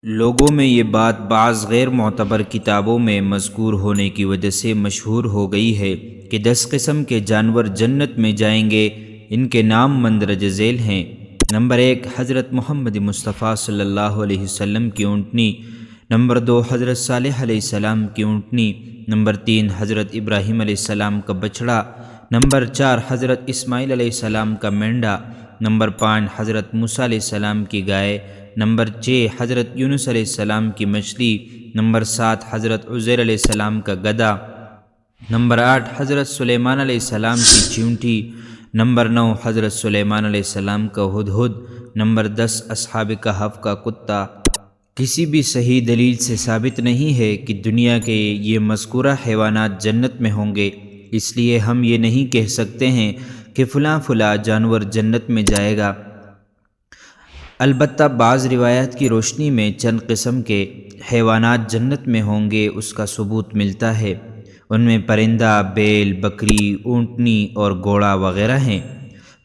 لوگوں میں یہ بات بعض غیر معتبر کتابوں میں مذکور ہونے کی وجہ سے مشہور ہو گئی ہے کہ 10 قسم کے جانور جنت میں جائیں گے۔ ان کے نام مندرجہ ذیل ہیں۔ نمبر 1، حضرت محمد مصطفیٰ صلی اللہ علیہ وسلم کی اونٹنی۔ نمبر 2، حضرت صالح علیہ السلام کی اونٹنی۔ نمبر 3، حضرت ابراہیم علیہ السلام کا بچڑا۔ نمبر 4، حضرت اسماعیل علیہ السلام کا مینڈا۔ نمبر 5، حضرت موسیٰ علیہ السلام کی گائے۔ نمبر 6، حضرت یونس علیہ السلام کی مچھلی۔ نمبر 7، حضرت عزیر علیہ السلام کا گدھا۔ نمبر 8، حضرت سلیمان علیہ السلام کی چیونٹی۔ نمبر 9، حضرت سلیمان علیہ السلام کا ہدہد۔ نمبر 10، اصحاب کہف کا کتا۔ کسی بھی صحیح دلیل سے ثابت نہیں ہے کہ دنیا کے یہ مذکورہ حیوانات جنت میں ہوں گے، اس لیے ہم یہ نہیں کہہ سکتے ہیں کہ فلاں فلاں جانور جنت میں جائے گا۔ البتہ بعض روایات کی روشنی میں چند قسم کے حیوانات جنت میں ہوں گے اس کا ثبوت ملتا ہے۔ ان میں پرندہ، بیل، بکری، اونٹنی اور گھوڑا وغیرہ ہیں۔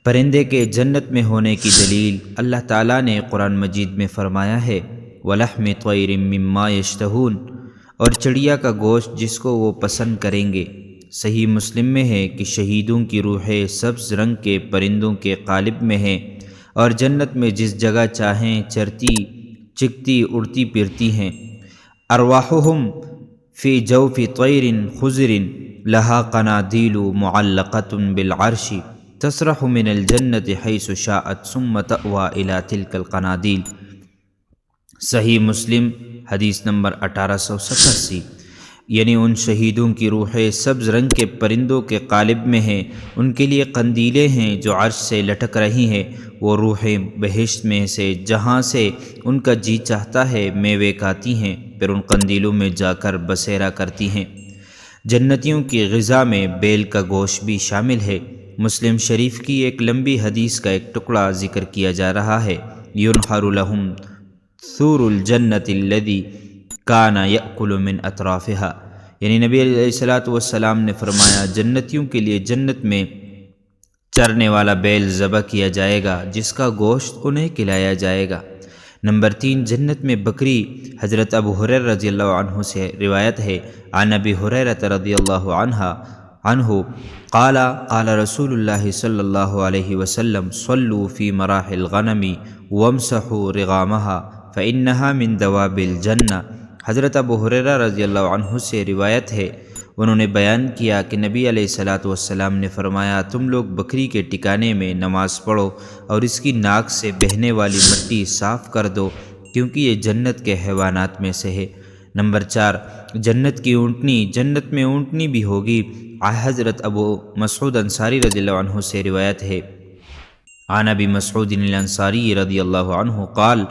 پرندے کے جنت میں ہونے کی دلیل اللہ تعالیٰ نے قرآن مجید میں فرمایا ہے، وَلَحْمِ طَيْرٍ مِّمَّا يَشْتَهُونَ، اور چڑیا کا گوشت جس کو وہ پسند کریں گے۔ صحیح مسلم میں ہے کہ شہیدوں کی روحیں سبز رنگ کے پرندوں کے قالب میں ہیں اور جنت میں جس جگہ چاہیں چرتی، چگتی، اڑتی پھرتی ہیں۔ ارواحہم فی جوف طیر خضر لہا قنادیل معلقۃ بالعرش تسرح من الجنت حیث شاءت ثم تأوی الی تلک القنادیل۔ صحیح مسلم حدیث نمبر 1887۔ یعنی ان شہیدوں کی روحیں سبز رنگ کے پرندوں کے قالب میں ہیں، ان کے لیے قندیلیں ہیں جو عرش سے لٹک رہی ہیں۔ وہ روحیں بہشت میں سے جہاں سے ان کا جی چاہتا ہے میوے کھاتی ہیں، پھر ان قندیلوں میں جا کر بسیرا کرتی ہیں۔ جنتیوں کی غذا میں بیل کا گوشت بھی شامل ہے۔ مسلم شریف کی ایک لمبی حدیث کا ایک ٹکڑا ذکر کیا جا رہا ہے، ينحر لهم ثور الجنة الذي كان يأكل من اطرافها، یعنی نبی علیہ الصلوۃ والسلام نے فرمایا جنتیوں کے لیے جنت میں چرنے والا بیل ذبح کیا جائے گا جس کا گوشت انہیں کھلایا جائے گا۔ نمبر 3، جنت میں بکری۔ حضرت ابو ہریرہ رضی اللہ عنہ سے روایت ہے، عن ابی ہریرہ رضی اللہ عنہ قال قال رسول اللہ صلی اللہ علیہ وسلم صلوا فی مراح الغنم وامسحوا رغامها فإنها من دواب الجنہ۔ حضرت ابو ہریرہ رضی اللہ عنہ سے روایت ہے، انہوں نے بیان کیا کہ نبی علیہ الصلوۃ والسلام نے فرمایا تم لوگ بکری کے ٹکانے میں نماز پڑھو اور اس کی ناک سے بہنے والی مٹی صاف کر دو کیونکہ یہ جنت کے حیوانات میں سے ہے۔ نمبر 4، جنت کی اونٹنی۔ جنت میں اونٹنی بھی ہوگی۔ حضرت ابو مسعود انصاری رضی اللہ عنہ سے روایت ہے، عن ابی مسعود الانصاری رضی اللہ عنہ قال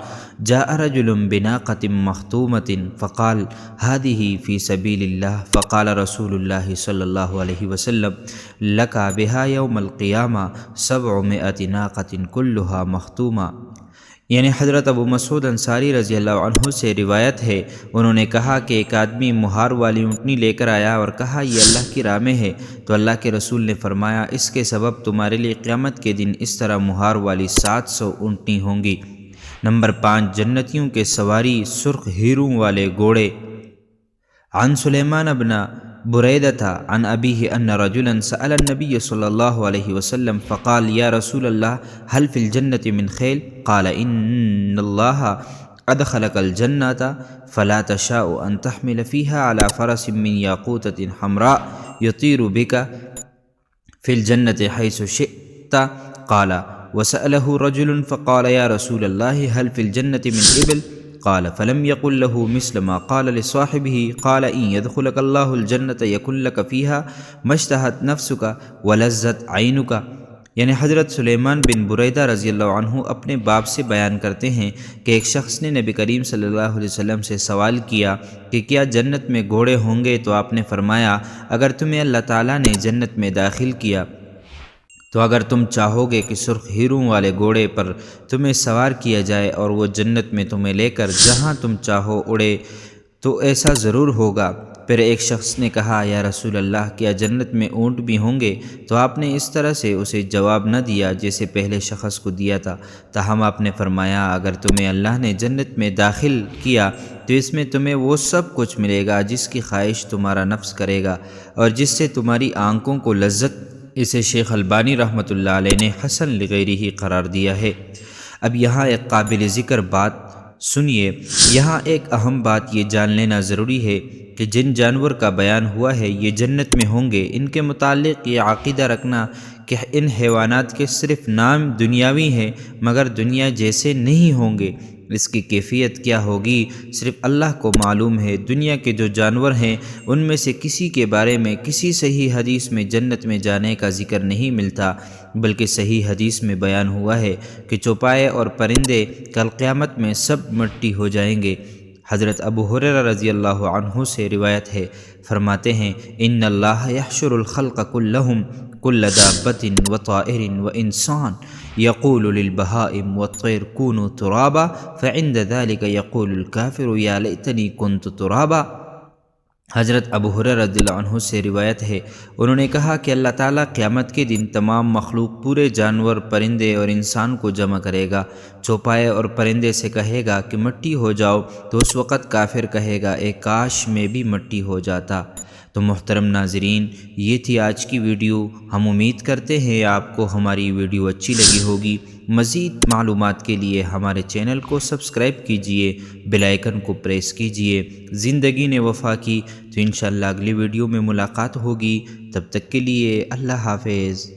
جاء رجل بناقة مختومة فقال هذه في سبيل الله فقال رسول الله صلی اللہ علیہ وسلم لك بها يوم القيامة 700 ناقة كلها مختومة۔ یعنی حضرت ابو مسعود انصاری رضی اللہ عنہ سے روایت ہے، انہوں نے کہا کہ ایک آدمی مہار والی اونٹنی لے کر آیا اور کہا یہ اللہ کی راہ میں ہے، تو اللہ کے رسول نے فرمایا اس کے سبب تمہارے لیے قیامت کے دن اس طرح مہار والی 700 اونٹنی ہوں گی۔ نمبر 5، جنتیوں کے سواری سرخ ہیروں والے گھوڑے۔ عن سلیمان بن بریدہ عن ابیہ ان رجلا سأل النبی صلی اللہ علیہ وسلم فقال یا رسول اللہ هل فی الجنت من خیل؟ قال ان اللہ ادخلک الجنت فلا تشاء ان تحمل فیها على فرس من یاقوتة حمراء یطیر بک فی الجنت حیث شئت۔ قال وسأله رجل فقال یا رسول اللہ هل فی الجنت من ابل؟ قال فلم يقل له مثل ما قال لصاحبه قال إن يدخلك الله الجنة يكن لك فيها ما اشتهت نفسك ولذت عينك۔ یعنی حضرت سلیمان بن بریدہ رضی اللہ عنہ اپنے باپ سے بیان کرتے ہیں کہ ایک شخص نے نبی کریم صلی اللہ علیہ وسلم سے سوال کیا کہ کیا جنت میں گھوڑے ہوں گے، تو آپ نے فرمایا اگر تمہیں اللہ تعالیٰ نے جنت میں داخل کیا تو اگر تم چاہو گے کہ سرخ ہیروں والے گھوڑے پر تمہیں سوار کیا جائے اور وہ جنت میں تمہیں لے کر جہاں تم چاہو اڑے تو ایسا ضرور ہوگا۔ پھر ایک شخص نے کہا یا رسول اللہ کیا جنت میں اونٹ بھی ہوں گے؟ تو آپ نے اس طرح سے اسے جواب نہ دیا جیسے پہلے شخص کو دیا تھا، تاہم آپ نے فرمایا اگر تمہیں اللہ نے جنت میں داخل کیا تو اس میں تمہیں وہ سب کچھ ملے گا جس کی خواہش تمہارا نفس کرے گا اور جس سے تمہاری آنکھوں کو لذت۔ اسے شیخ البانی رحمۃ اللہ علیہ نے حسن لغیرہ ہی قرار دیا ہے۔ اب یہاں ایک قابل ذکر بات سنیے، یہاں ایک اہم بات یہ جان لینا ضروری ہے کہ جن جانور کا بیان ہوا ہے یہ جنت میں ہوں گے، ان کے متعلق یہ عقیدہ رکھنا کہ ان حیوانات کے صرف نام دنیاوی ہیں مگر دنیا جیسے نہیں ہوں گے، اس کی کیفیت کیا ہوگی صرف اللہ کو معلوم ہے۔ دنیا کے جو جانور ہیں ان میں سے کسی کے بارے میں کسی صحیح حدیث میں جنت میں جانے کا ذکر نہیں ملتا، بلکہ صحیح حدیث میں بیان ہوا ہے کہ چوپائے اور پرندے کل قیامت میں سب مٹی ہو جائیں گے۔ حضرت ابو ہریرہ رضی اللہ عنہ سے روایت ہے، فرماتے ہیں ان اللہ یحشر الخلق کلہم کل دابۃ وطائر وانسان یقول للبہائم والطیر کونوا ترابا فعند ذلك یقول الکافر یا لیتنی کنت ترابا۔ حضرت ابو ہریرہ رضی اللہ عنہ سے روایت ہے، انہوں نے کہا کہ اللہ تعالیٰ قیامت کے دن تمام مخلوق پورے جانور، پرندے اور انسان کو جمع کرے گا۔ چوپائے اور پرندے سے کہے گا کہ مٹی ہو جاؤ تو اس وقت کافر کہے گا اے کاش میں بھی مٹی ہو جاتا۔ تو محترم ناظرین، یہ تھی آج کی ویڈیو۔ ہم امید کرتے ہیں آپ کو ہماری ویڈیو اچھی لگی ہوگی۔ مزید معلومات کے لیے ہمارے چینل کو سبسکرائب کیجئے، بیل آئیکن کو پریس کیجئے۔ زندگی نے وفا کی تو انشاءاللہ اگلی ویڈیو میں ملاقات ہوگی، تب تک کے لیے اللہ حافظ۔